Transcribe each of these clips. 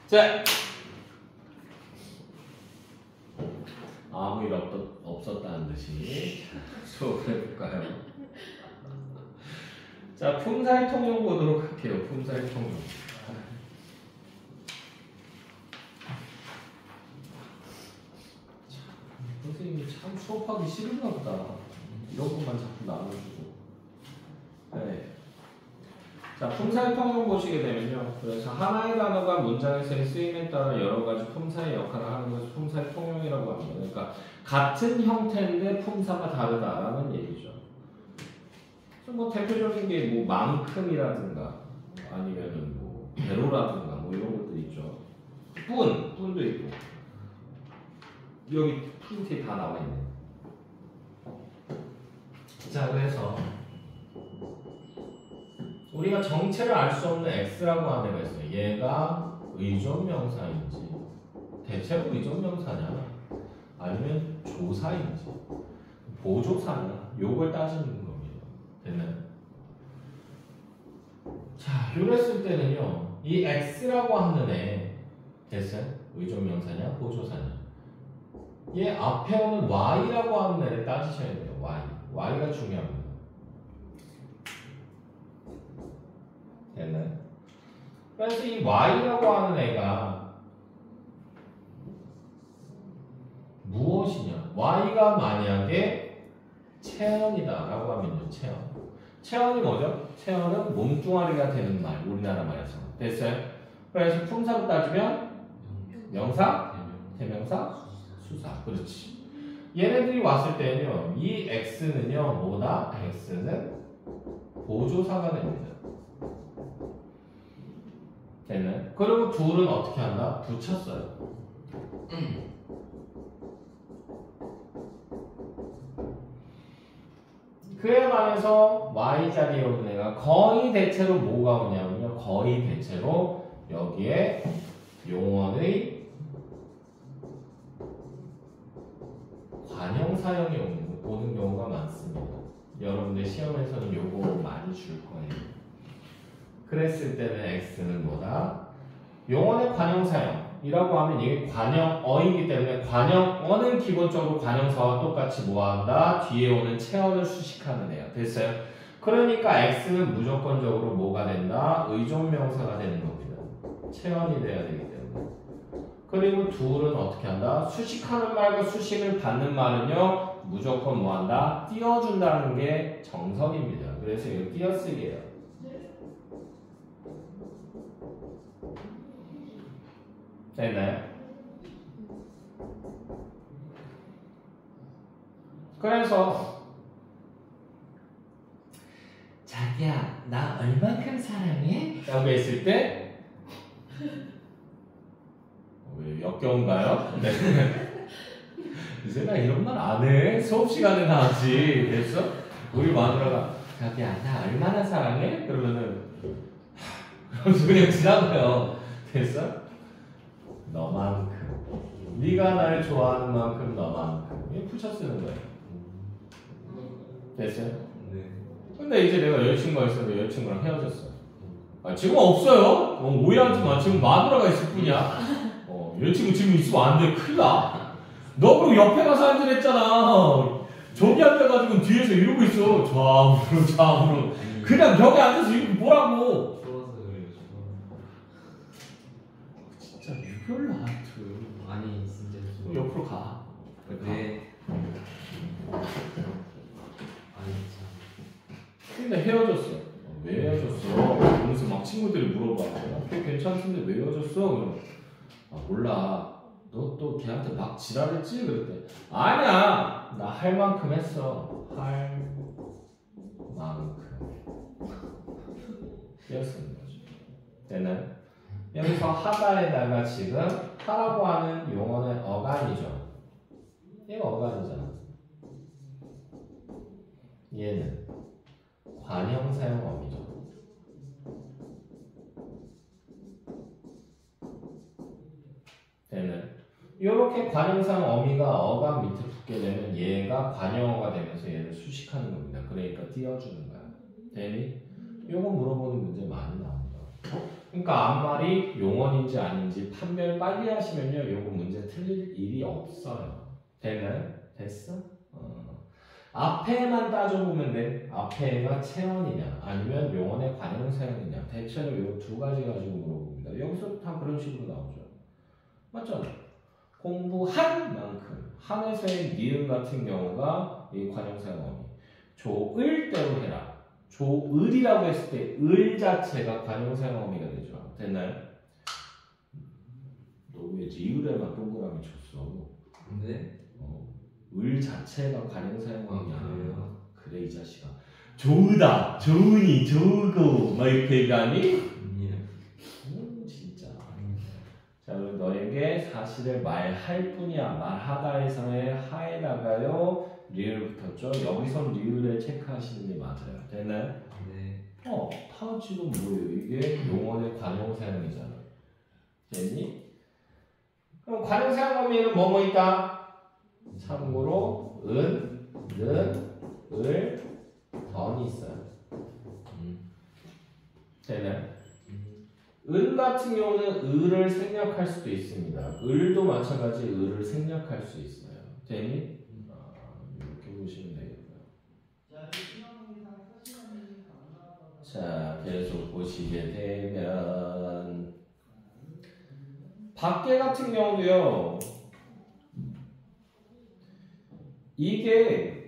자, 아무 일 없었다는 듯이 수업을 해볼까요? 자, 품사의 통용 보도록 할게요. 품사의 통용. 선생님이 참 수업하기 싫은가 보다. 이런 것만 자꾸 나눠주고. 네. 자, 품사의 통용 보시게 되면요. 그래서 하나의 단어가 문장에서의 쓰임에 따라 여러 가지 품사의 역할을 하는 것을 품사의 통용이라고 합니다. 그러니까 같은 형태인데 품사가 다르다라는 얘기죠. 뭐 대표적인 게 뭐 만큼이라든가 아니면은 뭐 배로라든가 뭐 이런 것들 있죠. 뿐도 있고. 여기 프린트에 다 나와 있네. 자, 그래서 우리가 정체를 알 수 없는 x라고 하는 데가 있어요. 얘가 의존명사인지 대체로 의존명사냐 아니면 조사인지 보조사냐 요걸 따지는 겁니다. 됐나요? 자, 이랬을 때는요. 이 x라고 하는 애 됐어요? 의존명사냐 보조사냐 얘 앞에 오는 y라고 하는 애를 따지셔야 돼요. y가 중요합니다. 됐나요? 그래서 이 y라고 하는 애가 무엇이냐? y가 만약에 체언이다 라고 하면요. 체언이 뭐죠? 체언은 몸뚱아리가 되는 말, 우리나라 말에서. 됐어요? 그래서 품사로 따지면 명사, 대명사, 수사. 그렇지. 얘네들이 왔을 때는요. 이 x는요. 뭐다? x는 보조사가 됩니다. 됐나요? 그리고 둘은 어떻게 한다? 붙였어요. 그에 반해서 y 자리에 오는 애가 거의 대체로 뭐가 오냐면요. 거의 대체로 여기에 용언의 관형사형이 오는 경우가 많습니다. 여러분들 시험에서는 요거 많이 줄 거예요. 그랬을 때는 x는 뭐다? 용언의 관형사형이라고 하면 이게 관형어이기 때문에 관형어는 기본적으로 관형사와 똑같이 뭐한다? 뒤에 오는 체언을 수식하는 애야. 됐어요? 그러니까 x는 무조건적으로 뭐가 된다? 의존명사가 되는 겁니다. 체언이 돼야 되기 때문에. 그리고 둘은 어떻게 한다? 수식하는 말과 수식을 받는 말은요. 무조건 뭐한다? 띄워준다는 게 정석입니다. 그래서 이거 띄어쓰기예요. 됐나요? 그래서 자기야 나 얼만큼 사랑해? 라고 했을 때 왜 역겨운가요? 네. 이제 나 이런 말 안 해. 수업 시간에 나왔지. 됐어? 우리 마누라가 자기야 나 얼마나 사랑해? 그러면은 그러면서 그냥 지나가요. 됐어? 너만큼 네가 날 좋아하는 만큼 너만큼 이게 붙여 쓰는 거예요. 됐어요? 네. 근데 이제 내가 여자친구가 있었는데 여자친구랑 헤어졌어. 아, 지금 없어요? 오해하지 마. 지금 마누라가 있을 뿐이야. 여자친구 지금 있으면 안 돼. 큰일 나. 너 그리고 옆에 가서 앉으랬잖아. 저기 앉아가지고 뒤에서 이러고 있어. 좌우로 그냥 벽에 앉아서 이렇게 뭐라고. 진짜 유별나. 아니 진짜 옆으로 가. 네. 아니 참. 근데 헤어졌어. 왜 헤어졌어? 그러면서 막 친구들이 물어봐. 걔 괜찮던데 왜 헤어졌어? 그럼 몰라. 너 또 걔한테 막 지랄했지? 그랬대. 아니야. 나 할 만큼 했어. 할 만큼. 이었습니다. 됐나요? 여기서 하다에다가 지금 하라고 하는 용어는 어간이죠. 얘가 어간이잖아. 얘는 관형사용어이죠. 얘는 이렇게 관형상 어미가 어간 밑에 붙게 되면 얘가 관형어가 되면서 얘를 수식하는 겁니다. 그러니까 띄워주는 거야. 되니? 요거 물어보는 문제 많이 나옵니다. 그러니까 앞말이 용언인지 아닌지 판별 빨리 하시면요, 요거 문제 틀릴 일이 없어요. 되나요? 됐어? 앞에만 따져보면 돼. 앞에가 체언이냐 아니면 용언의 관용사용이냐. 대체로 요 두 가지 가지고 물어봅니다. 여기서 다 그런 식으로 나오죠. 맞죠? 공부한 만큼 한에서의 니은 같은 경우가 이 관용사용어미 조을대로 해라. 조을이라고 했을 때 을 자체가 관용사용어미가 되죠. 됐나요? 너 왜 리을에만 동그라미 쳤어? 네? 을 자체가 관용사용어미야. 아, 그래요? 그래 이 자식아. 좋으다, 좋으니, 좋고 막 이렇게 얘기하니? 진짜. 자, 그럼 너에게 사실을 말할 뿐이야. 말하다에서의 하에다가요 리을 붙었죠. 여기서 리을을 체크하시는 게 맞아요. 됐나요? 네. 타지도 뭐예요? 이게 용언의 관용사용이잖아. 됐니? 그럼 관용사용어미에는 뭐뭐 있다? 참고로 은, 는, 을, 던이 있어요. 되나요? 은 같은 경우는 을을 생략할 수도 있습니다. 을도 마찬가지 을을 생략할 수 있어요. 되니? 이렇게 보시면 되겠고요. 자, 계속 보시게 되면 밖에 같은 경우도요. 이게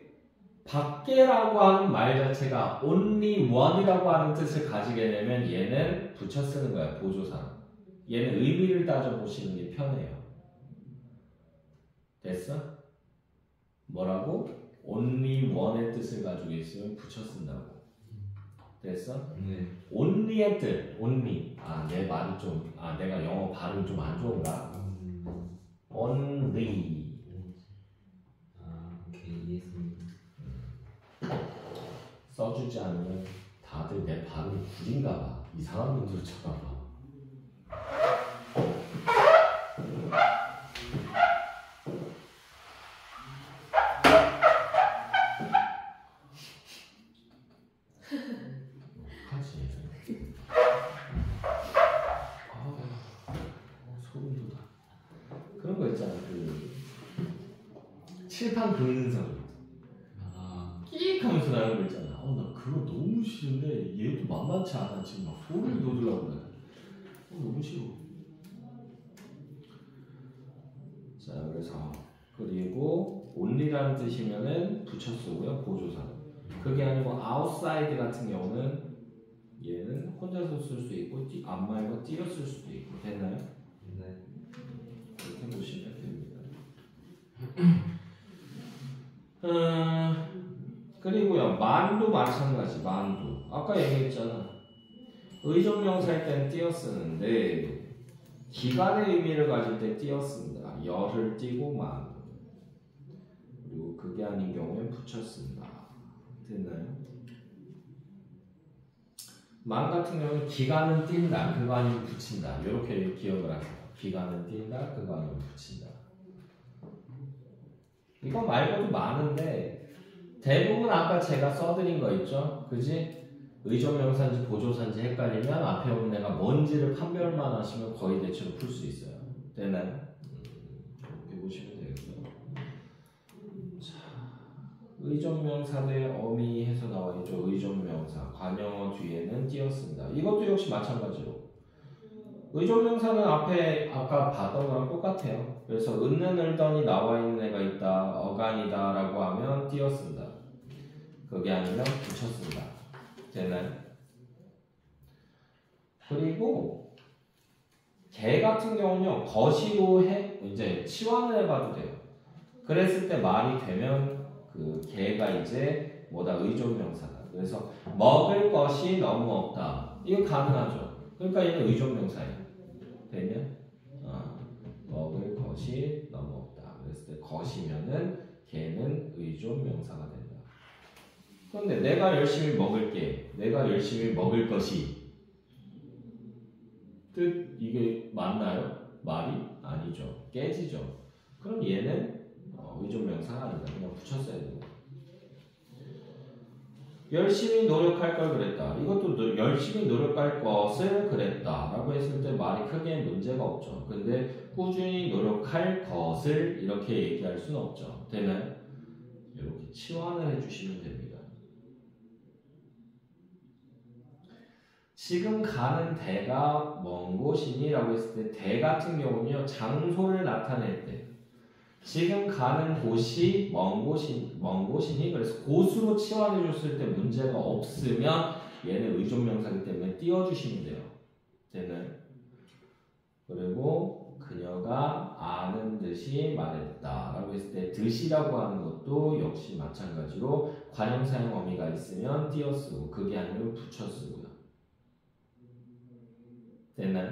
밖에라고 하는 말 자체가 only one이라고 하는 뜻을 가지게 되면 얘는 붙여 쓰는 거야. 보조상. 얘는 의미를 따져보시는 게 편해요. 됐어? 뭐라고? only one의 뜻을 가지고 있으면 붙여 쓴다고. 됐어? 네. only의 뜻. only. 내 말이 좀 내가 영어 발음 좀 안 좋은가? only. 오케이, 이해했습니다. 써주지 않으면 다들 내 발음이 구린가 봐. 이상한 분들 쳐다봐. 어떡하지? 소름 돋아. 그런 거 있잖아. 칠판 긁는 소리. 끼익 하면서 나는 거 있잖아. 나 그거 너무 싫은데 얘도 만만치 않아. 지금 막 소름이 돋으려고 그래. 너무 싫어. 자, 그래서 그리고 only라는 뜻이면은 붙여 쓰고요. 보조사는. 그게 아니고 outside 같은 경우는 얘는 혼자서 쓸 수 있고 앞말과 띄어 쓸 수도 있고. 됐나요? 네. 이렇게 보시면 됩니다. 그리고요, 만도 마찬가지. 만도 아까 얘기했잖아. 의존명사일 때는 띄어 쓰는데 기간의 의미를 가질 때 띄어 쓴다. 열을 띄고 만. 그리고 그게 아닌 경우엔 붙여 쓴다. 됐나요? 만 같은 경우는 기간은 띈다. 그거 아니면 붙인다. 이렇게 기억을 하세요. 기간은 띈다. 그거 아니면 붙인다. 이거 말고도 많은데 대부분 아까 제가 써드린 거 있죠? 그지? 의존명사인지 보조사인지 헷갈리면 앞에 오는 애가 뭔지를 판별만 하시면 거의 대체로 풀 수 있어요. 되나요? 이렇게 보시면 되겠고요. 자, 의존명사대 어미해서 나와 있죠. 의존명사. 관용어 뒤에는 띄어 쓴다. 이것도 역시 마찬가지로. 의존명사는 앞에 아까 봤던 거랑 똑같아요. 그래서 은는 을던이 나와 있는 애가 있다. 어간이다 라고 하면 띄어 쓴다. 그게 아니면 붙여 쓴다. 되나요? 그리고 개 같은 경우는요. 거시로 이제 치환을 해봐도 돼요. 그랬을 때 말이 되면 그 개가 이제 뭐다 의존명사다. 그래서 먹을 것이 너무 없다. 이거 가능하죠. 그러니까 얘는 의존명사예요. 되면 먹을 것이 너무 없다. 그랬을 때 것이면은 개는 의존명사가 된다. 그런데 내가 열심히 먹을게. 내가 열심히 먹을 것이 뜻 이게 맞나요? 말이 아니죠. 깨지죠. 그럼 얘는 의존명사가 아니다. 그냥 붙였어야 돼요. 열심히 노력할 걸 그랬다. 이것도 열심히 노력할 것을 그랬다 라고 했을 때 말이 크게 문제가 없죠. 근데 꾸준히 노력할 것을 이렇게 얘기할 수는 없죠. 되나요? 이렇게 치환을 해주시면 됩니다. 지금 가는 데가 먼 곳이니 라고 했을 때 대 같은 경우는요, 장소를 나타낼 때 지금 가는 곳이 먼 곳이니 그래서 곳으로 치환해 줬을 때 문제가 없으면 얘는 의존명사이기 때문에 띄워주시면 돼요. 되나요? 그리고 그녀가 아는 듯이 말했다 라고 했을 때 듯이라고 하는 것도 역시 마찬가지로 관형사용 어미가 있으면 띄어 쓰고 그게 아니면 붙여 쓰고요. 됐나요?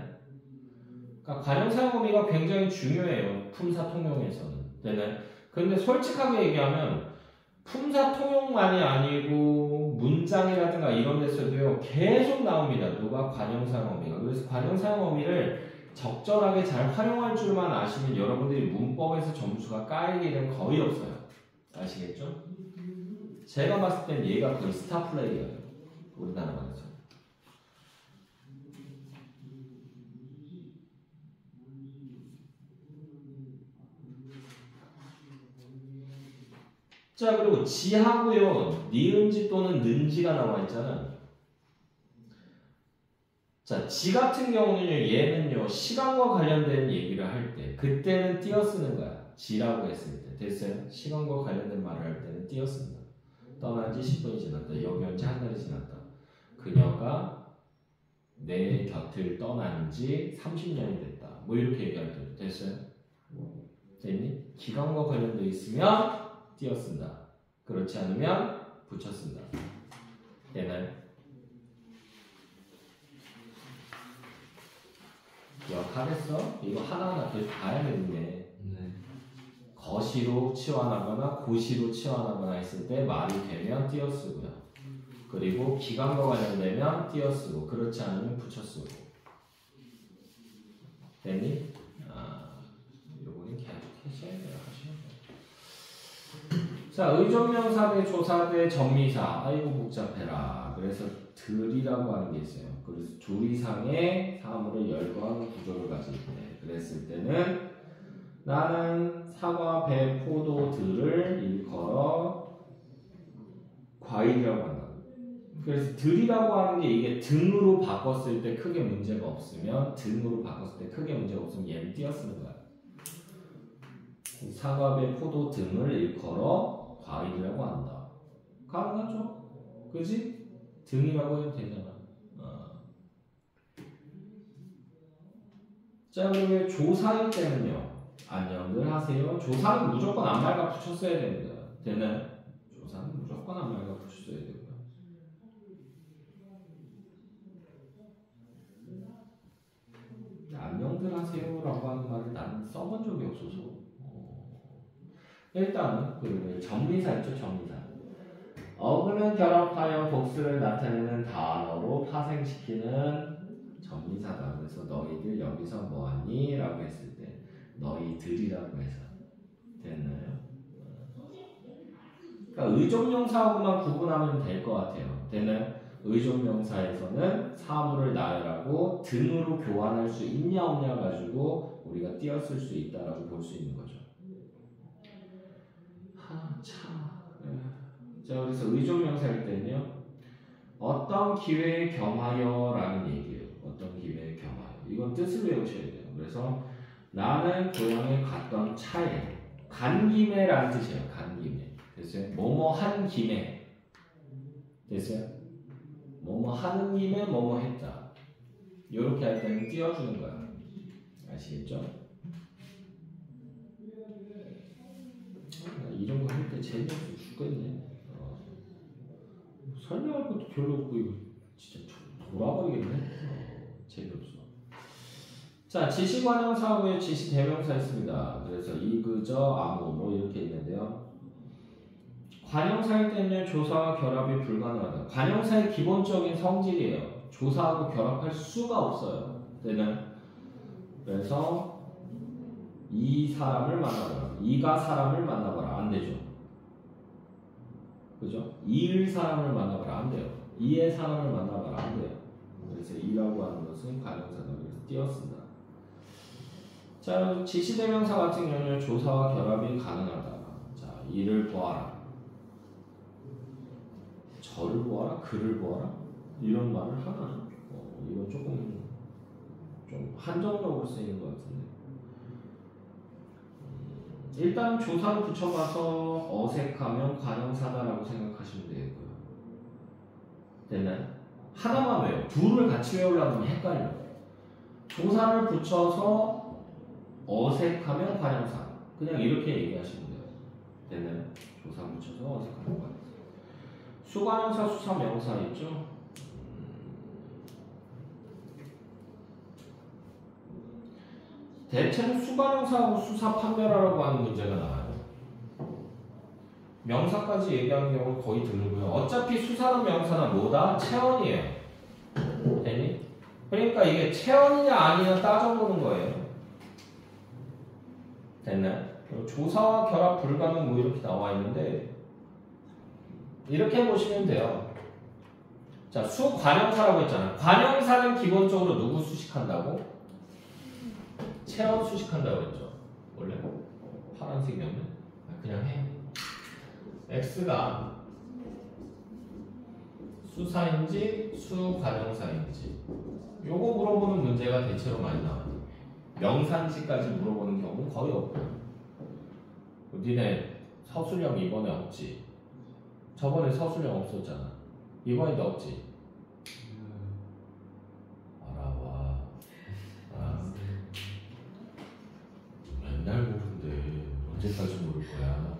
그러니까 관형사용 어미가 굉장히 중요해요. 품사 통용에서는. 되나요? 근데 솔직하게 얘기하면 품사 통용만이 아니고 문장이라든가 이런 데서도요 계속 나옵니다. 누가 관형사용 어미가. 그래서 관형사용 어미를 적절하게 잘 활용할 줄만 아시면 여러분들이 문법에서 점수가 까일 일은 거의 없어요. 아시겠죠? 제가 봤을 땐 얘가 거의 스타 플레이어예요. 우리나라 말에서. 자, 그리고 지하고요. 니은지 또는 는지가 나와 있잖아. 자, 지 같은 경우는요. 얘는요. 시간과 관련된 얘기를 할 때 그때는 띄어 쓰는 거야. 지라고 했을 때. 됐어요? 시간과 관련된 말을 할 때는 띄어 쓴다. 떠난 지 10분이 지났다. 여기 현재 한 달이 지났다. 그녀가 내 곁을 떠난 지 30년이 됐다. 뭐 이렇게 얘기할 때 됐어요? 됐니? 기간과 관련돼 있으면 띄어 쓴다. 그렇지 않으면 붙여 쓴다. 되나요? 기억하겠어? 이거 하나하나 계속 봐야 되는데. 네. 거시로 치환하거나 고시로 치환하거나 했을 때 말이 되면 띄어 쓰고요. 그리고 기간과 관련되면 띄어 쓰고 그렇지 않으면 붙여 쓰고. 됐니? 요거는 계속 하셔야 돼요. 자, 의존명사 대 조사 대 전미사. 아이고 복잡해라. 그래서 들이라고 하는 게 있어요. 그래서 둘 이상의 사물을 열거하는 구조를 가질 때 그랬을 때는 나는 사과, 배, 포도, 들을 일컬어 과일이라고 한다. 그래서 들이라고 하는 게 이게 등으로 바꿨을 때 크게 문제가 없으면 등으로 바꿨을 때 크게 문제가 없으면 얘는 띄어 쓰는 거야. 사과, 배, 포도 등을 일컬어 과일이라고 한다. 가능하죠? 그지? 등이라고 해도 되잖아. 자, 그리고 조사일 때는요. 안녕들 하세요. 조사는 무조건 안말과 붙였어야 됩니다. 되나요? 조사는 무조건 안말과 붙였어야 되고요. 안녕들 하세요라고 하는 말을 나는 써본 적이 없어서 일단은 그 전미사 있죠. 전미사. 어근을 결합하여 복수를 나타내는 단어로 파생시키는 전미사다. 그래서 너희들 여기서 뭐하니? 라고 했을 때 너희들이라고 해서 됐나요? 그러니까 의존명사하고만 구분하면 될 것 같아요. 됐나요? 의존명사에서는 사물을 나열하고 등으로 교환할 수 있냐 없냐 가지고 우리가 띄었을 수 있다라고 볼 수 있는 거죠. 자, 그래서 의존명사일 때는요. 어떤 기회에 겸하여 라는 얘기예요. 어떤 기회에 겸하여. 이건 뜻을 외우셔야 돼요. 그래서 나는 고향에 갔던 차에 간 김에 라는 뜻이에요. 간 김에. 됐어요? 뭐뭐 한 김에. 됐어요? 뭐뭐 하는 김에 뭐뭐 했다. 이렇게 할 때는 띄워주는 거야. 아시겠죠? 이런 거 할 때 재미없어 죽겠네. 설명할 것도 별로 없고 이거 진짜 돌아버리겠네. 재미없어. 자, 지시관형사하고의 지시대명사 있습니다. 그래서 이, 그저, 아무 뭐 이렇게 있는데요. 관형사일 때는 조사와 결합이 불가능하다. 관형사의 기본적인 성질이에요. 조사하고 결합할 수가 없어요. 때는 그래서 이 사람을 만나봐라. 이가 사람을 만나봐라. 안 되죠. 그죠? 2일 사람을 만나봐라 안 돼요. 2의 사람을 만나봐라 안 돼요. 그래서 2라고 하는 것은 관용사다. 그래서 띄어쓴다. 자, 지시대명사 같은 경우는 조사와 결합이 가능하다. 자, 이를 보아라. 저를 보아라? 그를 보아라? 이런 말을 하나? 이건 조금 좀 한정적으로 쓰이는 것 같은데. 일단 조사를 붙여봐서 어색하면 관용사다라고 생각하시면 되고요. 됐나요? 하나만 외워. 둘을 같이 외우려면 헷갈려요. 조사를 붙여서 어색하면 관용사. 그냥 이렇게 얘기하시면 돼요. 됐나요? 조사 붙여서 어색하면 관용사. 수관용사, 수사명사 있죠? 대체로 수관용사하고 수사 판별하라고 하는 문제가 나와요. 명사까지 얘기하는 경우는 거의 드물고요. 어차피 수사는 명사는 뭐다? 체언이에요. 됐니? 그러니까 이게 체언이냐 아니냐 따져보는 거예요. 됐나요? 조사와 결합 불가능 뭐 이렇게 나와 있는데 이렇게 보시면 돼요. 자, 수관용사라고 했잖아요. 관용사는 기본적으로 누구 수식한다고? 체언 수식한다고 했죠. 원래 파란색이었네. 그냥 해. X가 수사인지 수관용사인지 요거 물어보는 문제가 대체로 많이 나와요. 명사인지까지 물어보는 경우는 거의 없고요. 니네 서술형 이번에 없지? 저번에 서술형 없었잖아. 이번에도 없지? 알아봐. 맨날 모르는데 언제까지 모를 거야?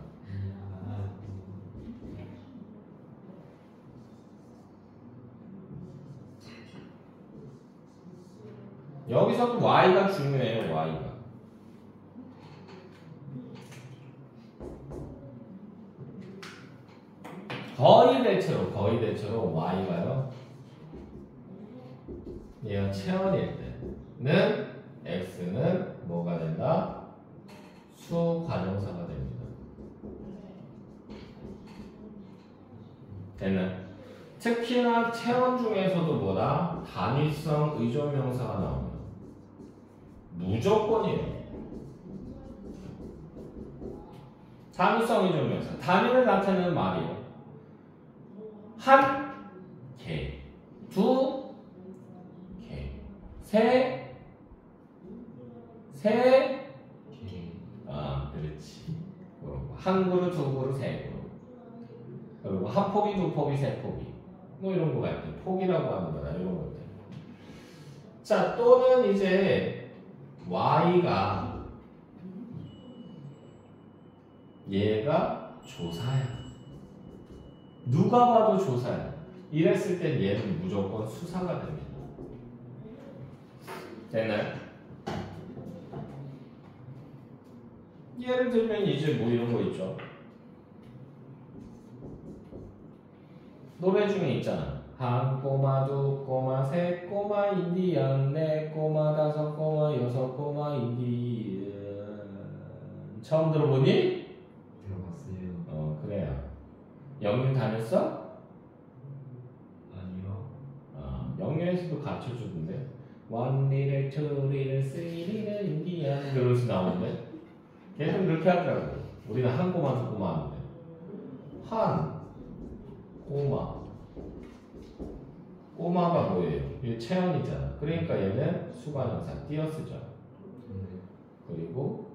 여기서도 Y가 중요해요. Y가. 거의 대체로 Y가요. 얘가 체언일 때는 X는 뭐가 된다? 수관용사가 됩니다. 됐나요? 특히나 체언 중에서도 뭐다? 단위성 의존명사가 나옵니다. 무조건이에요. 단위성 의존명사. 단위를 나타내는 말이에요. 한 개, 두 개, 세 개. 그렇지. 한 그루, 두 그루, 세 그루. 그리고 한 포기, 두 포기, 세 포기. 뭐 이런 거 같아요. 포기라고 하는 거다. 이런 것들. 자, 또는 이제 Y가 얘가 조사야. 누가 봐도 조사야. 이랬을 땐 얘는 무조건 수사가 됩니다. 됐나요? 예를 들면 이제 뭐 이런 거 있죠. 노래 중에 있잖아. 한 꼬마, 두 꼬마, 세 꼬마 인디언, 네 꼬마, 다섯 꼬마, 여섯 꼬마 인디언. 처음 들어보니? 들어봤어요. 그래요. 영유 다녔어? 아니요. 영유에서도 가르쳐주던데. One little, two little, three little Indian. 그러면서 나오는데. 걔는 그렇게 하더라고. 우리는 한 꼬마, 두 꼬마 하는데. 한 꼬마. 꼬마가 뭐예요? 이게 체언이잖아. 그러니까 얘는 수관용사 띄어쓰죠. 그리고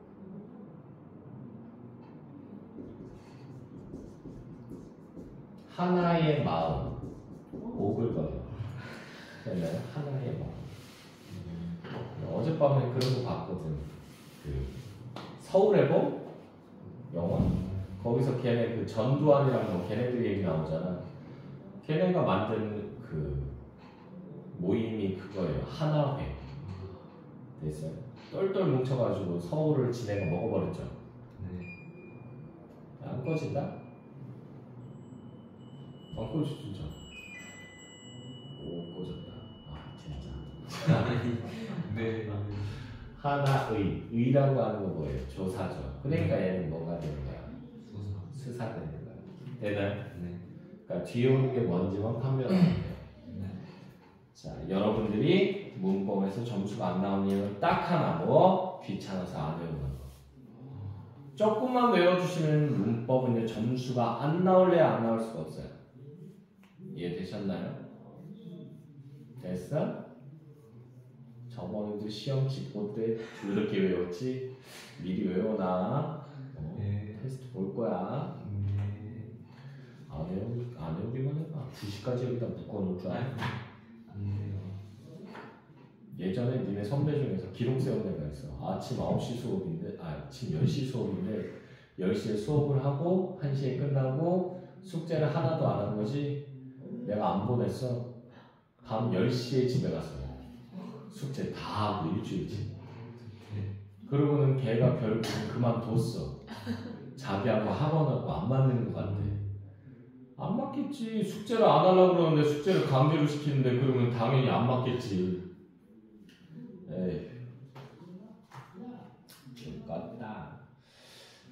하나의 마음. 오글거려. 됐나요? 하나의 마음. 어젯밤에 그런 거 봤거든. 그 서울의 봄? 영화? 거기서 걔네 그 전두환이랑 뭐 걔네들 얘기 나오잖아. 걔네가 만든 그 모임이 그거예요. 하나회. 됐어요? 똘똘 뭉쳐가지고 서울을 지네가 먹어버렸죠. 네. 안 꺼진다? 안 꺼지 진짜. 오 꺼졌다. 진짜. 네. 하나의 의라고 하는 거 뭐예요? 조사죠. 그러니까 얘는 뭐가 되는 거야? 수사 되는 거야. 되나요? 네. 그러니까 뒤에 오는 게 뭔지만 판별하면 돼요. 자, 여러분들이 문법에서 점수가 안 나오는 이유는 딱 하나, 뭐 귀찮아서 안 외우는 거. 조금만 외워주시면 문법은 점수가 안 나올래야 안 나올 수가 없어요. 이해되셨나요? 됐어? 저번에도 시험 직보 때 그렇게 외웠지? 미리 외워놔. 네. 테스트 볼 거야. 네. 안 외우기만 해봐. 2시까지 여기다 묶어놓을 줄 알아. 예전에 니네 선배 중에서 기록 세운 애가 있어. 아침 9시 수업인데, 아침 10시 수업인데 10시에 수업을 하고 1시에 끝나고 숙제를 하나도 안 한 거지. 내가 안 보냈어. 밤 10시에 집에 갔어요. 숙제 다 하고 일주일치. 그러고는 걔가 결국 그만뒀어. 자기하고 학원하고 안 맞는 것 같아. 안 맞겠지. 숙제를 안 하려고 그러는데 숙제를 강제로 시키는데 그러면 당연히 안 맞겠지. 에이, 죽겠다.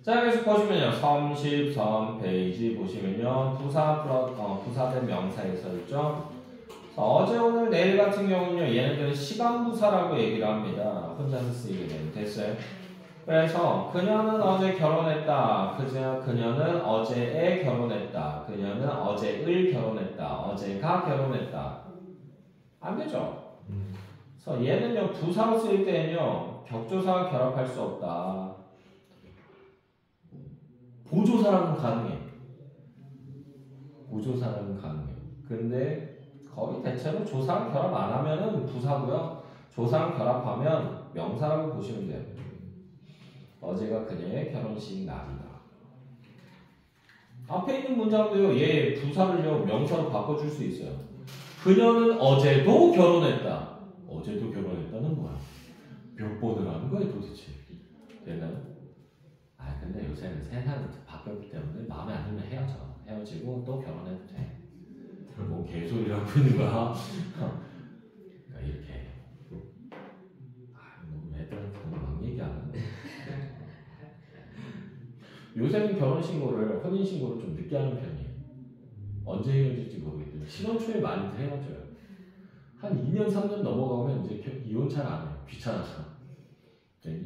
자, 그래서 보시면요, 33페이지 보시면요, 부사된 명사에서 있죠. 어제, 오늘, 내일 같은 경우는요, 얘네들은 시간부사라고 얘기를 합니다. 혼자서 쓰이게 되면 됐어요. 그래서 그녀는 어제 결혼했다. 그녀는 어제에 결혼했다. 그녀는 어제을 결혼했다. 어제가 결혼했다. 안 되죠? 그래서 얘는요, 부사로 쓰일 때는요, 격조사와 결합할 수 없다. 보조사랑은 가능해. 보조사랑은 가능해. 근데 거의 대체로 조사랑 결합 안 하면은 부사고요. 조사랑 결합하면 명사라고 보시면 돼요. 어제가 그녀의 결혼식 날이다. 앞에 있는 문장도요, 얘 부사를요, 명사로 바꿔줄 수 있어요. 그녀는 어제도 결혼했다. 어제도 결혼했다는 뭐야? 몇 번을 하는 거야 도대체? 됐나요? 근데 요새는 세상이 바뀌었기 때문에 마음에 안 들면 헤어지고 또 결혼해도 돼. 뭐 개소리라고 있는 거야? 그러니까 이렇게 너무 애들한테 너무 막 얘기 안 하네. 요새는 결혼신고를, 혼인신고를 좀 늦게 하는 편이에요. 언제 헤어질지 모르겠는데 신혼 초에 많이들 헤어져요. 한 2년, 3년 넘어가면 이제 이혼 잘 안 해요. 귀찮아서.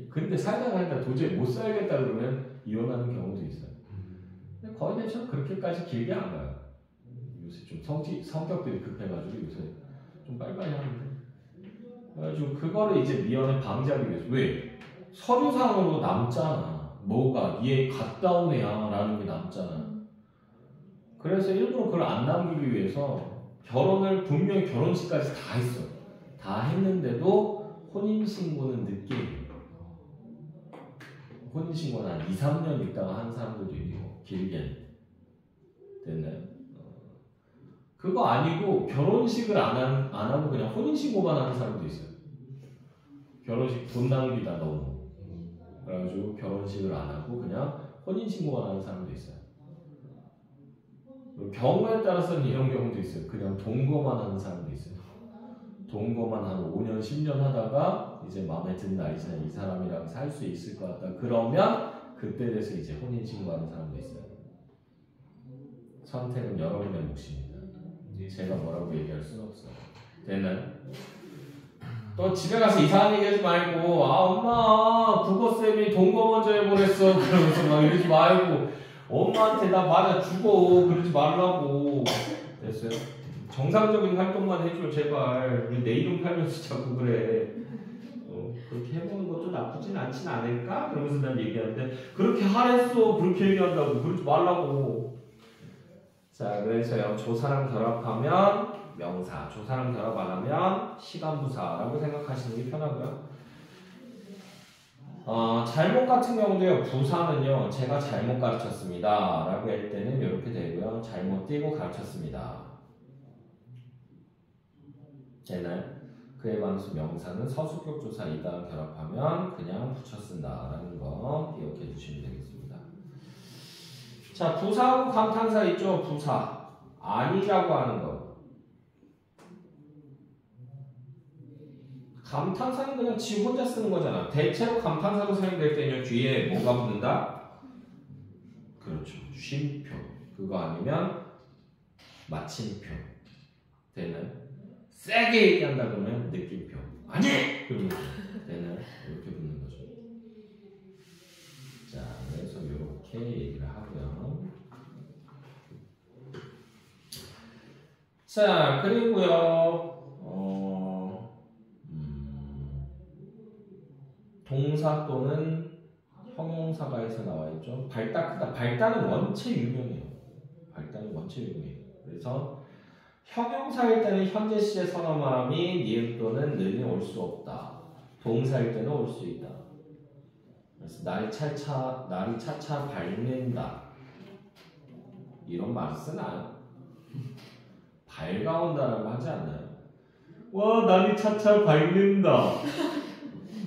근데 살다가 도저히 못 살겠다 그러면 이혼하는 경우도 있어요. 근데 거의 대체로 그렇게까지 길게 안 가요. 요새 좀 성격들이 급해가지고 요새 좀 빨리빨리 하는데. 그래가지고 그거를 이제 미연에 방지하기 위해서. 왜? 서류상으로 남잖아. 뭐가 얘 갔다 온 애야 라는 게 남잖아. 그래서 일부러 그걸 안 남기기 위해서 결혼을 분명히 결혼식까지 다 했어. 다 했는데도 혼인신고는 늦게 해요. 혼인신고는 한 2, 3년 있다가 하는 사람들도 있고 길게는. 됐나요? 그거 아니고 결혼식을 안 하고 그냥 혼인신고만 하는 사람도 있어요. 결혼식 돈 낭비다 너무. 그래가지고 결혼식을 안 하고 그냥 혼인신고만 하는 사람도 있어요. 경우에 따라서는 이런 경우도 있어요. 그냥 동거만 하는 사람도 있어요. 동거만 한 5년, 10년 하다가 이제 마음에 든다. 이제 이 사람이랑 살 수 있을 것 같다. 그러면 그때 돼서 이제 혼인신고하는 사람도 있어요. 선택은 여러분의 몫입니다. 제가 뭐라고 얘기할 수는 없어요. 됐나요? 또 집에 가서 이상한 얘기하지 말고 엄마 국어쌤이 동거 먼저 해보랬어 그러면서 막 이러지 말고 엄마한테 나 맞아주고 그러지 말라고. 됐어요? 정상적인 활동만 해줘 제발. 우리 내 이름 팔면서 자꾸 그래. 그렇게 해보는 것도 나쁘진 않진 않을까? 그러면서 난 얘기하는데 그렇게 하랬어 그렇게 얘기한다고 그러지 말라고. 자, 그래서요 조사랑 결합하면 명사, 조사랑 결합 안 하면 시간부사라고 생각하시는 게 편하고요. 잘못 같은 경우도요, 부사는요, 제가 잘못 가르쳤습니다 라고 할 때는 이렇게 되고요, 잘못 띄고 가르쳤습니다. 되나요? 그에 반해서 명사는 서술격 조사 이다음 결합하면 그냥 붙여 쓴다 라는 거 기억해 주시면 되겠습니다. 자, 부사하고 감탄사 있죠? 부사. 아니라고 하는 거. 감탄사는 그냥 지 혼자 쓰는 거잖아. 대체로 감탄사로 사용될 때는 뒤에 뭐가 붙는다? 그렇죠. 쉼표. 그거 아니면 마침표. 되는 세게 얘기한다 그러면 느낌표. 아니! 그러면 되는 이렇게 붙는 거죠. 자, 그래서 이렇게 얘기를 하고요. 자, 그리고요. 동사 또는 형용사가에서 나와 있죠. 발다 크다. 발다는 원체 유명해요. 발다는 원체 유명해요. 그래서 형용사일 때는 현재 시제 선어 말함이 니은 또는 는이 올 수 없다. 동사일 때는 올 수 있다. 그래서 날이 차차 밝는다. 이런 말을 쓰나요? 밝아온다라고 하지 않나요? 와, 날이 차차 밝는다.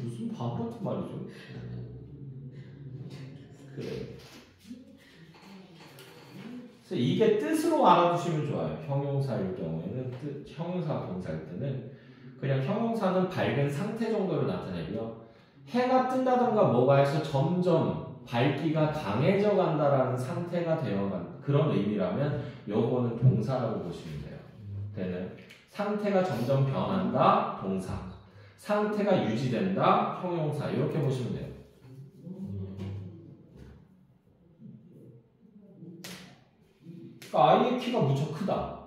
무슨 바보 같은 말이죠. 그래. 그래서 이게 뜻으로 알아두시면 좋아요. 형용사일 경우에는 형용사 동사일 때는 그냥 형용사는 밝은 상태 정도를 나타내고요. 해가 뜬다던가 뭐가 해서 점점 밝기가 강해져 간다라는 상태가 되어간 그런 의미라면 요거는 동사라고 보시면 돼요. 되는 상태가 점점 변한다 동사, 상태가 유지된다 형용사 이렇게 보시면 돼요. 그러니까 아이의 키가 무척 크다.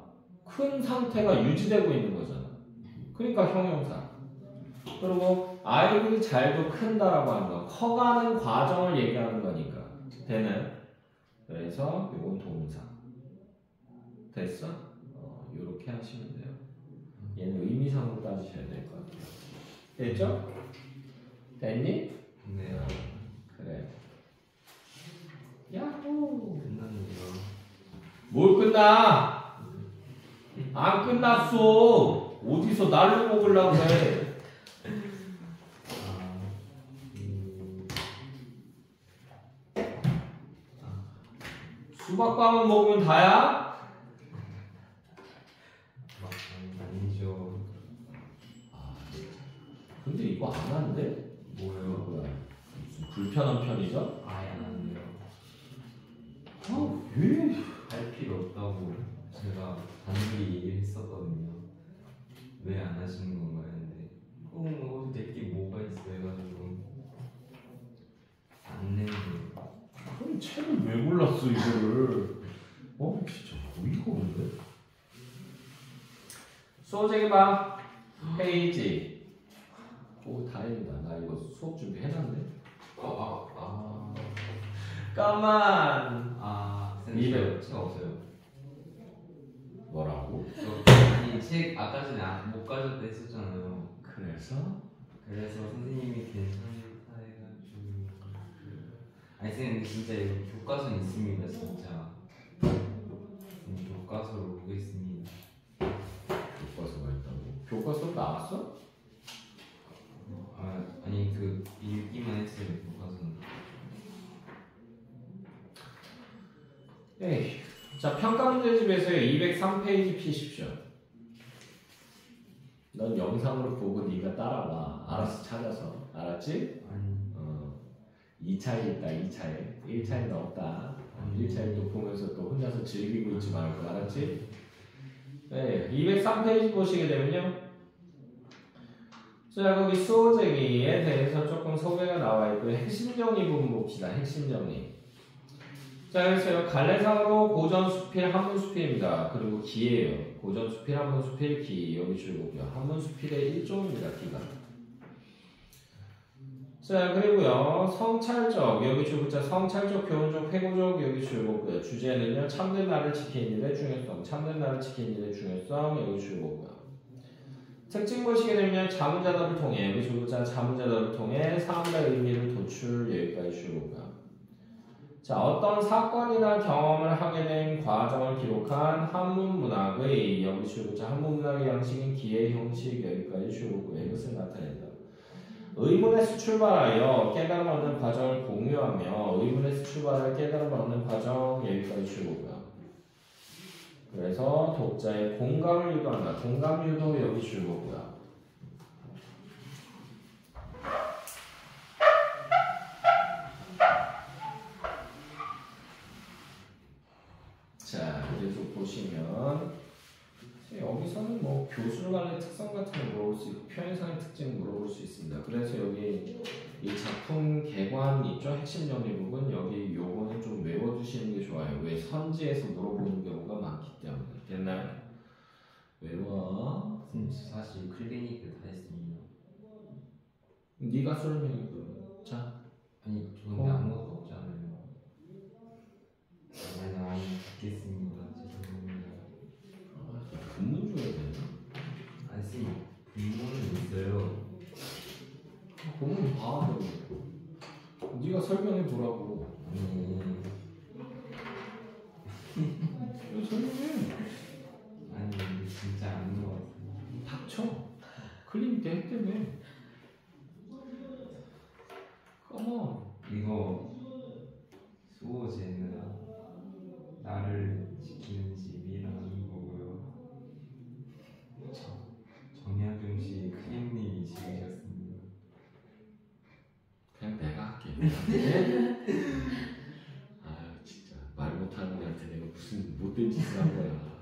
큰 상태가 유지되고 있는 거잖아. 그러니까 형용사. 그리고 아이들이 잘도 큰다라고 하는 건 커가는 과정을 얘기하는 거니까 되는. 그래서 이건 동사. 됐어? 이렇게 하시면 돼요. 얘는 의미상으로 따지셔야 될 것 같아요. 됐죠? 됐니? 네. 그래. 야호. 끝났네요. 뭘 끝나? 안 끝났어. 어디서 날로 먹으려고 해. 수박밥은 먹으면 다야? 아니죠. 근데 이거 안 하는데? 뭐요? 뭐야? 무슨 불편한 편이죠? 아예 안 하네요. 왜? 할 필요 없다고 제가 단둘이 얘기를 했었거든요. 왜 안 하시는 건가요? 근데 어디 내게 뭐가 있어 해가지고 안 내는 거예요. 그럼 책을 왜 골랐어 이거를? 진짜 어이가 없네. 소재기 봐. 페이지. 오, 다행이다. 나 이거 수업 준비 해놨네. 까만. 선생님 책 없어요. 뭐라고? 아니 책 아까 전에 못 가졌다 했었잖아요. 그래서 선생님이 괜찮다 해가지고. 아니 선생님 진짜 이거 교과서는 있습니다 진짜. 교과서로 보겠습니다. 교과서가 있다고? 교과서 나왔어? 아니 그 읽기만 했어요 교과서는. 에이. 자, 평가문제집에서요 203페이지 피십시오. 넌 영상으로 보고 네가 따라와. 알아서 찾아서. 알았지? 아니 2차에 있다. 2차에. 1차에는 없다. 1차에 또 보면서 또 혼자서 즐기고 있지 말고. 알았지? 네, 203페이지 보시게 되면요. 자, 거기 수호제기에 대해서 조금 소개가 나와 있고요. 핵심 정리 부분 봅시다. 핵심 정리. 자, 그래서 갈래상으로 고전수필, 한문수필입니다. 그리고 기예요. 고전수필, 한문수필, 기. 여기 줄거고요. 한문수필의 일종입니다. 기가. 자, 그리고요. 성찰적. 여기 줄거자 성찰적, 교훈적, 회고적. 여기 줄거고요. 주제는요. 참된 나를 지키는 일의 중요성. 참된 나를 지키는 일의 중요성. 여기 줄거고요. 특징 보시게 되면 자문자답을 통해 여기 줄거자 자문자답을 통해 사람의 의미를 도출. 여기까지 줄거고요. 자, 어떤 사건이나 경험을 하게 된 과정을 기록한 한문문학의 여기 줄거자 한문문학의 양식인 기의 형식 여기까지 줄거고요. 이것을 나타낸다. 의문에서 출발하여 깨달음 얻는 과정을 공유하며 의문에서 출발하여 깨달음 얻는 과정 여기까지 줄거고요. 그래서 독자의 공감을 유도한다. 공감 유도 여기 줄거고요. 보시면 여기서는 뭐 교술 간의 특성 같은 거 물어볼 수 있고 표현상의 특징 물어볼 수 있습니다. 그래서 여기 이 작품 개관 있죠? 핵심 정리 부분 여기 요거는 좀 외워두시는 게 좋아요. 왜 선지에서 물어보는 경우가 많기 때문에. 됐나요? 외워. 사실 클리닉을 다 했습니다. 네가 설명해 그러면. 자. 아니 저는 아무것도 없잖아요. 아니 듣겠습니다. 죄송합니다. 본문 줘야 되나? 아니 쌤 분모는 있어요. 본문 봐. 네가 설명해 보라고. 왜 설명해? 아니 근데 진짜 안 나왔어요. 닥쳐. 클리닉 대 때문에. 컴온. 이거 수호제는 나를 지키는 집이라는 거고요. 정약용 씨 크림님이 지으셨습니다. 그냥 내가 할게. 아유 진짜 말 못하는 애한테 내가 무슨 못된 짓을 한 거야.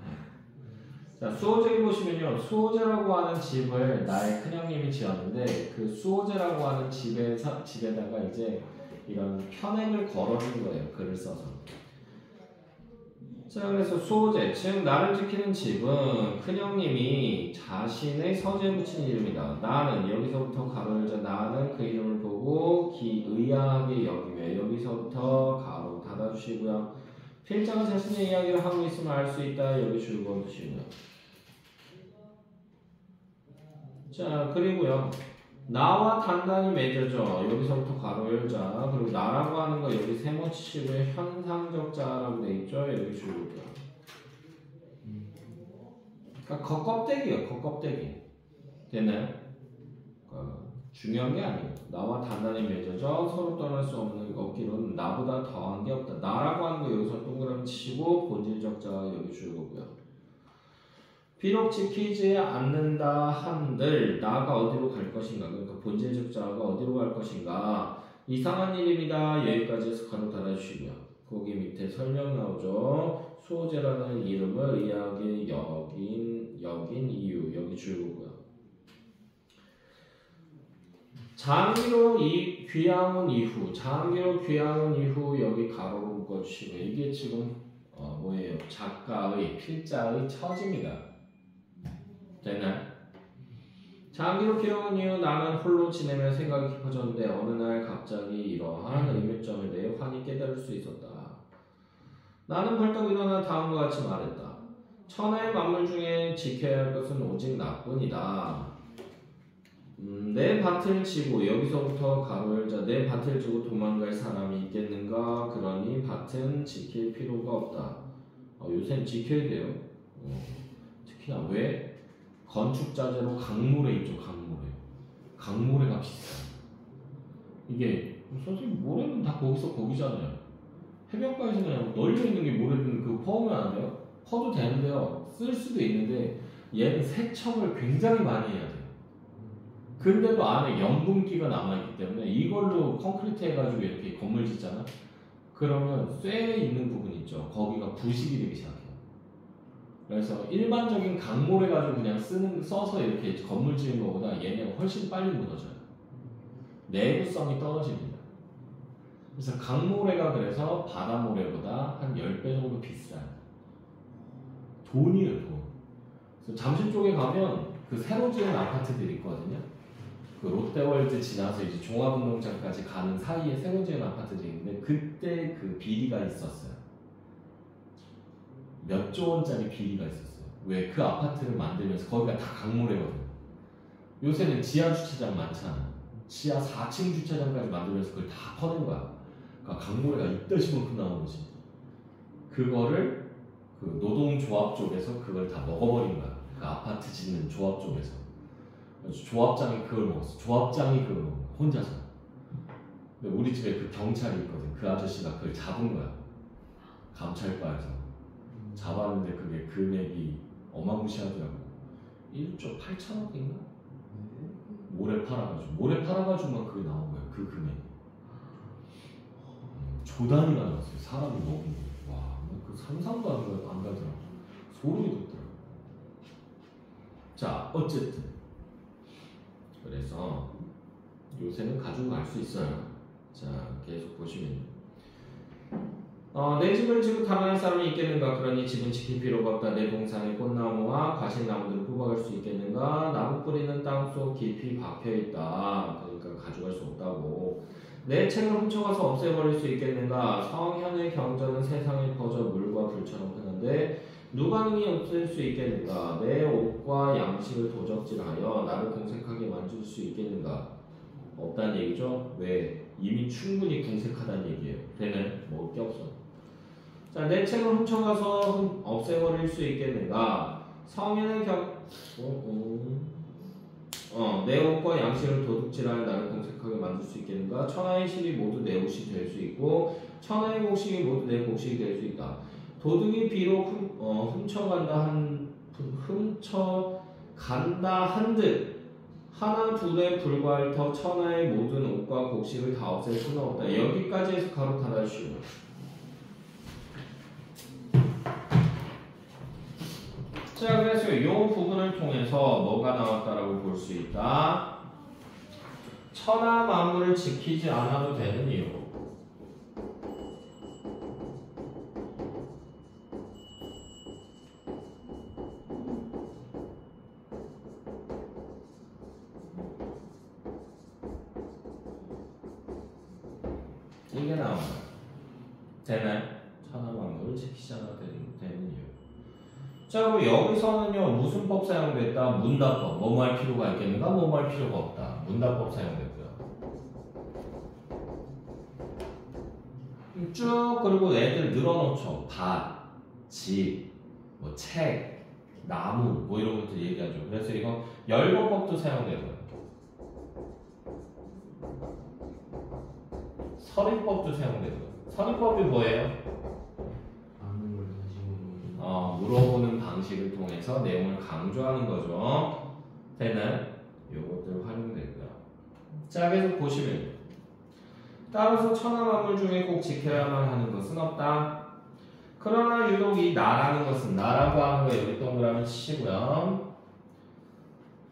자 수호제 보시면요. 수호제라고 하는 집을 나의 큰형님이 지었는데 그 수호제라고 하는 집에다가 이제 이런 편액을 걸어준 거예요. 글을 써서. 자 그래서 수호제 즉 나를 지키는 집은 큰형님이 자신의 서재에 붙인 이름이다. 나는 여기서부터 가로 열자 나는 그 이름을 보고 의아하게 여기며 여기서부터 가로 닫아주시고요. 필자가 자신의 이야기를 하고 있음을 알 수 있다. 여기 줄 그어주시고요. 자 그리고요. 나와 단단히 맺어져 여기서부터 가로 열자. 그리고 나라고 하는 거 여기 세모 치시고요. 현상적 자라고 돼 있죠. 여기 줄고요. 그러니까 겉껍데기예요. 겉껍데기. 됐나요? 중요한 게 아니에요. 나와 단단히 맺어져 서로 떠날 수 없는 없기로는 나보다 더한 게 없다. 나라고 하는 거 여기서 동그라미 치시고 본질적 자가 여기 줄고요. 비록 지키지 않는다 한들 나가 어디로 갈 것인가. 그러니까 본질적 자가 어디로 갈 것인가. 이상한 일입니다. 여기까지 해서 가로 닫아주시고요. 거기 밑에 설명 나오죠. 수호제라는 이름을 의아하게 여긴 이유 여기 줄고요. 장기로 귀향온 이후 여기 가로로 묶어주시고 이게 지금 뭐예요? 작가의 필자의 처지입니다. 됐나요? 장기로 귀향온 이후 나는 홀로 지내며 생각이 깊어졌는데 어느 날 갑자기 이러한 의문점에 대해 환히 깨달을 수 있었다. 나는 벌떡 일어나 다음과 같이 말했다. 천하의 만물 중에 지켜야 할 것은 오직 나뿐이다. 내 밭을 지고 여기서부터 가로 열자. 내 밭을 지고 도망갈 사람이 있겠는가? 그러니 밭은 지킬 필요가 없다. 요새는 지켜야 돼요. 특히나 왜? 건축자재로 강모래 있죠. 강모래가 비싸요. 이게 선생님 모래는 다 거기잖아요. 해변가에서 그냥 널려있는 게 모래는 그거 퍼오면 안 돼요? 퍼도 되는데요. 쓸 수도 있는데 얘는 세척을 굉장히 많이 해야 돼요. 근데도 안에 염분기가 남아있기 때문에 이걸로 콘크리트 해가지고 이렇게 건물 짓잖아? 그러면 쇠에 있는 부분 있죠? 거기가 부식이 되기 시작해요. 그래서 일반적인 강모래 가지고 그냥 써서 이렇게 건물 지은 것보다 얘네가 훨씬 빨리 무너져요. 내구성이 떨어집니다. 그래서 강모래가 그래서 바다모래보다 한 10배 정도 비싸요. 돈이에요, 돈. 그래서 잠실 쪽에 가면 그 새로 지은 아파트들이 있거든요. 그 롯데월드 지나서 이제 종합운동장까지 가는 사이에 새로 지은 아파트들이 있는데 그때 그 비리가 있었어요. 몇 조 원짜리 비리가 있었어요. 왜? 그 아파트를 만들면서 거기가 다 강모래거든요. 요새는 지하 주차장 많잖아. 지하 4층 주차장까지 만들면서 그걸 다 퍼낸 거야. 그러니까 강모래가 이따시만큼 나온 거지. 그거를 그 노동조합 쪽에서 그걸 다 먹어버린 거야. 그 아파트 짓는 조합 쪽에서. 그래서 조합장이 그걸 먹었어. 조합장이 그걸 먹은 거야. 혼자서. 근데 우리 집에 그 경찰이 있거든. 그 아저씨가 그걸 잡은 거야. 감찰과에서. 잡았는데 그게 금액이 어마무시하더라고. 1조 8천억인가? 모래 팔아가지고만 그게 나온 거야. 그 금액이. 조 단위가 나왔어요. 사람이 너무. 와, 그 상상도 안 가더라고. 소름이 돋더라. 자, 어쨌든 그래서 요새는 가지고 갈 수 있어요. 자, 계속 보시면 내 집을 지고 탐할 사람이 있겠는가? 그러니 집은 지킬 필요가 없다. 내 동산에 꽃나무와 과실나무들을 뽑아갈 수 있겠는가? 나무 뿌리는 땅속 깊이 박혀있다. 그러니까 가져갈 수 없다고. 내 책을 훔쳐가서 없애버릴 수 있겠는가? 성현의 경전은 세상에 퍼져 물과 불처럼 흐는데 누가 능히 없앨 수 있겠는가? 내 옷과 양식을 도적질하여 나를 궁색하게 만질 수 있겠는가? 없다는 얘기죠. 왜? 이미 충분히 궁색하다는 얘기예요. 걔는 먹을 게 없어. 자, 내 책을 훔쳐가서 없애버릴 수 있겠는가? 성현의 내 옷과 양식을 도둑질하여 나를 궁색하게 만들 수 있겠는가? 천하의 실이 모두 내 옷이 될 수 있고 천하의 곡식이 모두 내 곡식이 될 수 있다. 도둑이 비록 훔쳐간다 한듯 하나 둘에 불과할 터 천하의 모든 옷과 곡식을 다 없앨 수는 없다. 여기까지 해서 가로 닫아주시고요. 자, 그래서 이 부분을 통해서 뭐가 나왔다라고 볼 수 있다. 천하 만물을 지키지 않아도 되는 이유. 이게 나와요. 되나요? 천하 만물을 지키지 않아도 되는 이유. 자, 그럼 여기서는요 무슨 법 사용됐다? 문답법. 뭐뭐 할 필요가 있겠는가? 뭐뭐 할 필요가 없다. 문답법 사용됐고요. 쭉 그리고 애들 늘어놓죠. 밭, 집, 뭐 책, 나무 뭐 이런 것들 얘기하죠. 그래서 이거 열거법도 사용되고요. 서리법도 사용되고요. 서리법이 뭐예요? 물어보는 방식을 통해서 내용을 강조하는 거죠. 되는 요것들 활용되고요. 자, 계속 보시면 따라서 천하 만물 중에 꼭 지켜야만 하는 것은 없다. 그러나 유독 이 나라는 것은 나라고 하는 거 여기 동그라미 치시고요.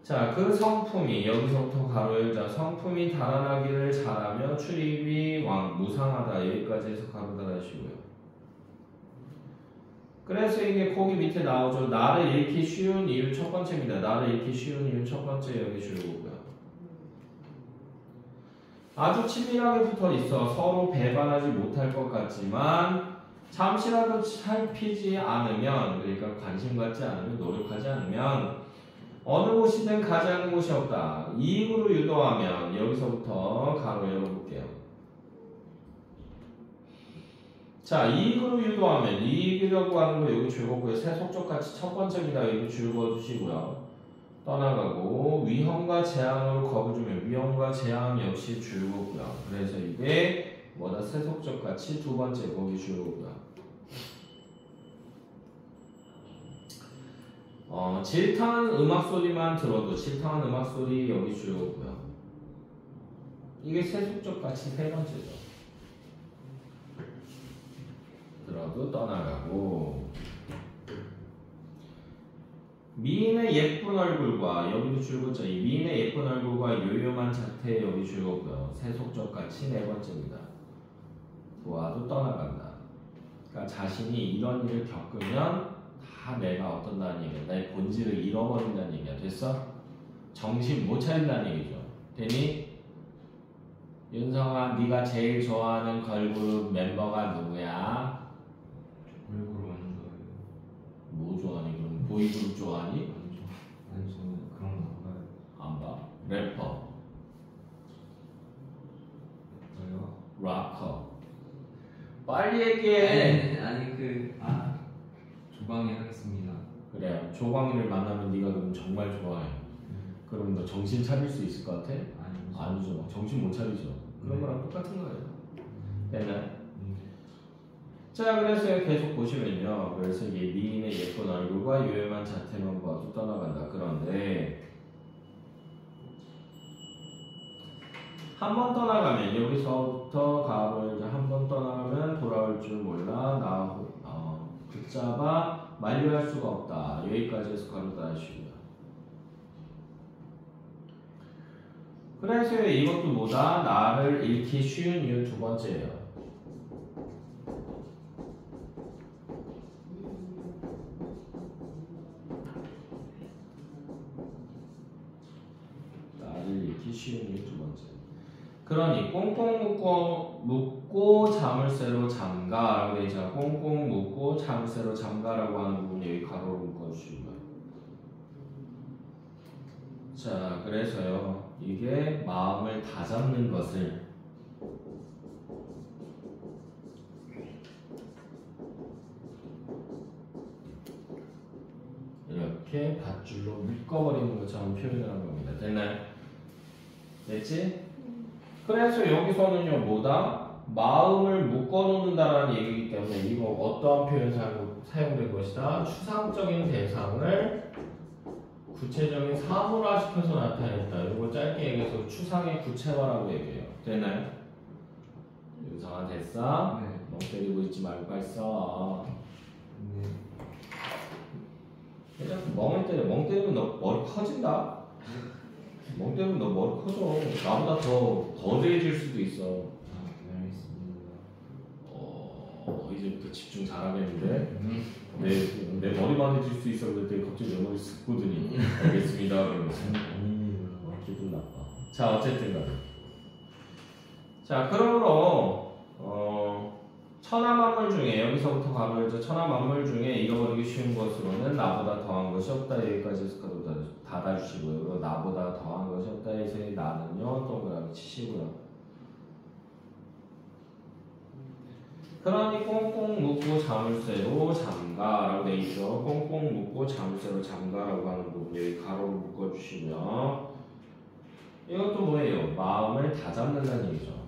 자, 그 성품이 여기서부터 가로 열자 성품이 달아나기를 잘하며 출입이 무상하다. 여기까지 해서 가로 닫아주시고요. 그래서 이게 거기 밑에 나오죠. 나를 잃기 쉬운 이유 첫 번째입니다. 나를 잃기 쉬운 이유 첫 번째 여기 줄거고요. 아주 친밀하게 붙어 있어 서로 배반하지 못할 것 같지만 잠시라도 살피지 않으면 그러니까 관심 갖지 않으면 노력하지 않으면 어느 곳이든 가지 않는 곳이 없다. 이익으로 유도하면 여기서부터 가로 열어볼게요. 자, 이익으로 유도하면 이익이라고 하는 거 여기 줄거고요. 세속적 가치 첫 번째입니다. 여기 줄거주시고요. 떠나가고 위험과 제한으로 겁을 주면 위험과 제한 역시 줄거고요. 그래서 이게 뭐다? 세속적 가치 두 번째 거기 줄거고요. 질타는 음악 소리만 들어도 질타는 음악 소리 여기 줄거고요. 이게 세속적 가치 세 번째죠. 들어도 떠나가고 미인의 예쁜 얼굴과 여기도 줄거죠. 이 미인의 예쁜 얼굴과 요요만 자태 여기 줄거고요. 세속적 가치 네 번째입니다. 도와도 떠나간다. 그러니까 자신이 이런 일을 겪으면 다 내가 어떤다는 얘기야. 나의 본질을 잃어버린다는 얘기야. 됐어? 정신 못 차린다는 얘기죠. 되니? 윤성아, 네가 제일 좋아하는 걸그룹 멤버가 누구야? 걸그룹 안 좋아해요. 뭐 좋아하니? 그럼 보이그룹 좋아하니? 아니 저는 그런 거 안 봐요. 안 봐. 래퍼, 저요? 락커. 빨리 얘기해. 아니 조광이 하겠습니다. 그래. 조광희를 만나면 네가 그럼 정말 좋아해. 그럼 너 정신 차릴 수 있을 것 같아? 아니죠. 정신 못 차리죠. 그런 거랑 똑같은 거예요. 됐나요? 자, 그래서 계속 보시면요. 그래서 이게 미인의 예쁜 얼굴과 요염한 자태만 봐도 떠나간다. 그런데 한 번 떠나가면 여기서부터 가로 이제 한 번 떠나가면 돌아올 줄 몰라. 그렇게 붙잡아 만류할 수가 없다. 여기까지 해서 가로 닫으시고요. 그래서 이것도 뭐다? 나를 읽기 쉬운 이유 두 번째예요. 나를 읽기 쉬운 이유 두 번째. 그러니 꽁꽁 묶고 자물쇠로 잠가라고 되어 있잖아. 꽁꽁 묶고 자물쇠로 잠가라고 하는 부분 여기 가로로 묶어주시고요. 자, 그래서요. 이게 마음을 다잡는 것을 이렇게 밧줄로 묶어버리는 것처럼 표현을 한 겁니다. 됐나요? 됐지? 그래서 여기서는요, 뭐다? 마음을 묶어놓는다라는 얘기이기 때문에 이거 어떠한 표현 사용된 것이다? 추상적인 대상을 구체적인 사물화시켜서 나타냈다. 이거 짧게 얘기해서 추상의 구체화라고 얘기해요. 됐나요? 유성아 됐어? 네. 멍 때리고 있지 말고 빨리 써. 네. 그냥 멍을 때려. 멍 때리면 너 머리 커진다. 멍 때리면 너 머리 커져. 나보다 더 돼질 수도 있어. 아, 알겠습니다. 이제부터 집중 잘하겠는데? 내 머리만 해줄 수 있어. 그랬더니 갑자기 내 머리 쓱 보더니 알겠습니다. 그러면서 기분 나빠. 자, 어쨌든 간에. 자, 그러므로 천하만물 중에 여기서부터 가로에서 천하만물 중에 잃어버리기 쉬운 것으로는 나보다 더한 것이 없다. 여기까지 해서 닫아주시고요. 그리고 나보다 더한 것이 없다 해서 나는요 동그라미 치시고요. 그러니 꽁꽁 묶고 자물쇠로 잠가라고 돼 있죠. 꽁꽁 묶고 자물쇠로 잠가라고 하는 부분 여기 가로로 묶어주시고요. 이것도 뭐예요? 마음을 다잡는다는 얘기죠.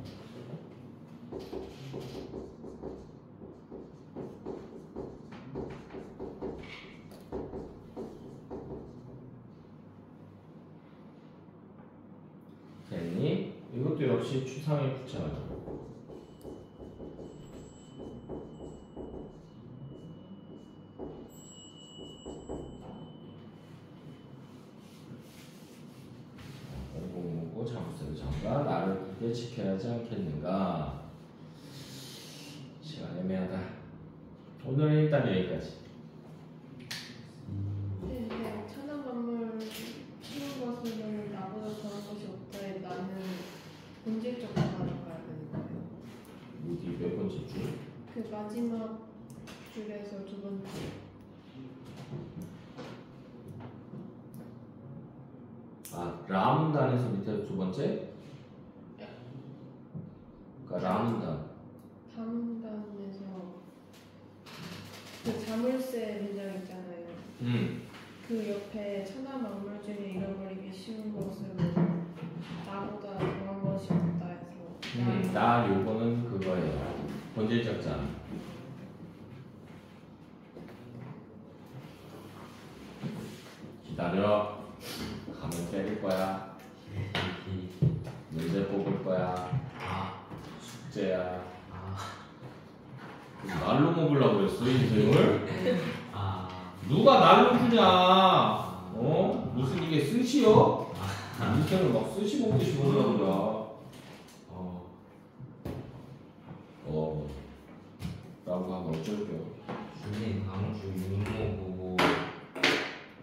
됐니? 이것도 역시 추상의 구체화죠. 자물쇠로 잠가 나를 굳게 지켜야 하지 않겠는가. 시간 애매하다. 오늘은 일단 여기까지. 네, 천하만물 쉬운 것으로는 나보다 더한 것이 없다에 나는 본질적 답안을 가야 되는 거예요. 어디 몇 번째 줄? 그 마지막 줄에서 두 번째. 아, 라문단에서 밑에 두 번째? 그러니까 라문단. 다문단에서 그 자물쇠 문장 있잖아요. 그 옆에 천하만물 중에 잃어버리기 쉬운 것은 나보다 더한 것이 없다 해서 나 요거는 그거예요. 본질적 자. 기다려. 가면 때릴 거야. 문제 뽑을 거야. 숙제야. 날로 먹으려고 그랬어 인생을? 누가 날로 푸냐? 무슨 이게 스시요? 인생을 막 스시 먹듯이 먹으려고 그래. 라고 하면 어쩔게요. 선생님 다음 주 육모 보고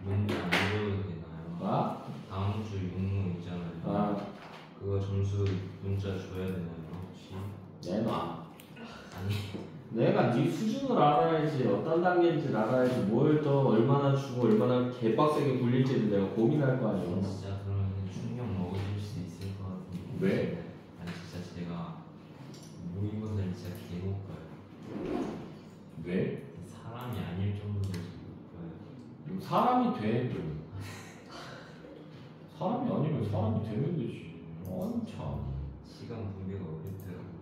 문제 안 줘도 되나요? 아? 다음 주 육모 있잖아요. 그거 점수 문자 줘야 되나요 혹시? 내놔. 아니 내가 네 수준을 알아야지, 어떤 단계인지 알아야지, 뭘 더 얼마나 주고 얼마나 개빡세게 굴릴지를 내가 고민할 거 아니야. 진짜 그러면 충격 먹어줄 수 있을 것 같은데. 왜? 아니 진짜 제가 모의고사를 진짜 개 못 봐요. 왜? 사람이 아닐 정도로 못 봐요. 사람이 돼. 사람이 아니면 사람이 되면 되지. 아니 참. 시간 분배가 어렵더라고요.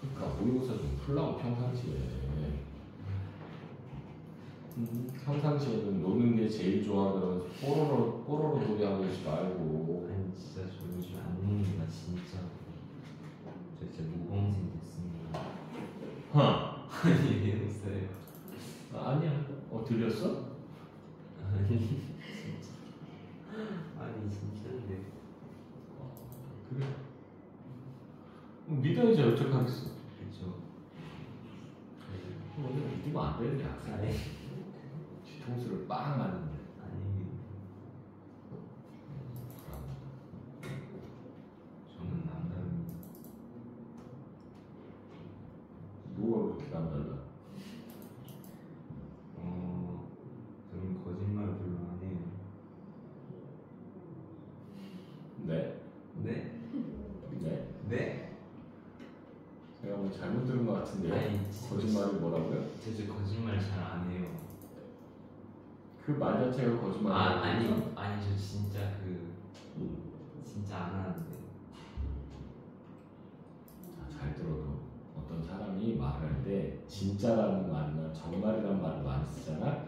그러니까 모의고사 좀 풀라고 평상시에. 평상시에는 노는 게 제일 좋아 그러면서 뽀로로 놀이하고 있지 말고. 아니 진짜 저 요즘 안 놉니다 진짜. 저 진짜 모범생 됐습니다. 흥. 아니 왜 웃어요? 들렸어? 아니 진짜인데. 그래. 믿어야지 어떡하겠어. 그쵸. 오늘 믿으면 안 되는 학생. 아니 뒤통수를 빵 맞는데. 아니 저는 남다릅니다. 뭐가 그렇게 남달라? 저는 거짓말 별로 안 해요. 네? 네? 네? 네? 제가 뭐 잘못 들은 것 같은데요? 아니 거짓말이 뭐라고요? 저 거짓말 잘 안 해요. 그 말 자체가 거짓말 아니 저 진짜 진짜 안 하는데. 잘 들어도 어떤 사람이 말할 때 진짜라는 말이나 정말이라는 말을 많이 쓰잖아.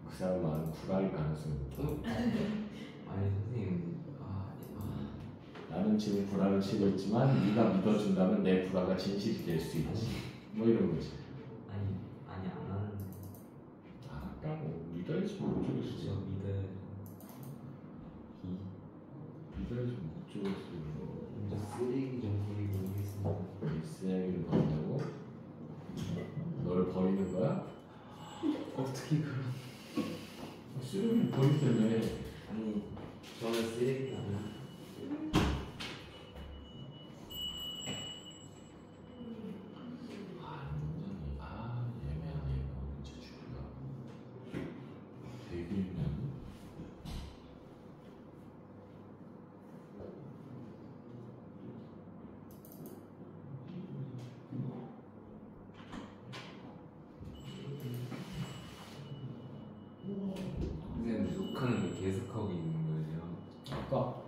그 사람 말은 구라일 가능성이 높아. 아니 선생님 나는 지금 구라를 치고 있지만 네가 믿어준다면 내 구라가 진실이 될 수 있지. 뭐 이런 거지. 아니 안 하는데. 알았다고 믿어야지 뭐 어쩌겠어. 저 믿어요. 믿어야지 뭐 어쩌겠어. 먼저 쓰레기 좀 버리고 오겠습니다. 이 쓰레기를 버린다고? 널 버리는 거야? 어떻게 그런? 쓰레기를 버린다며. 아니 저는 쓰레기가 아니야. 예매하네 이거 문제 주기가 되게 예매하네. 선생님 녹화는 왜 계속하고 있는 거예요? 아까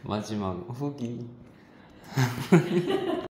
마지막 후기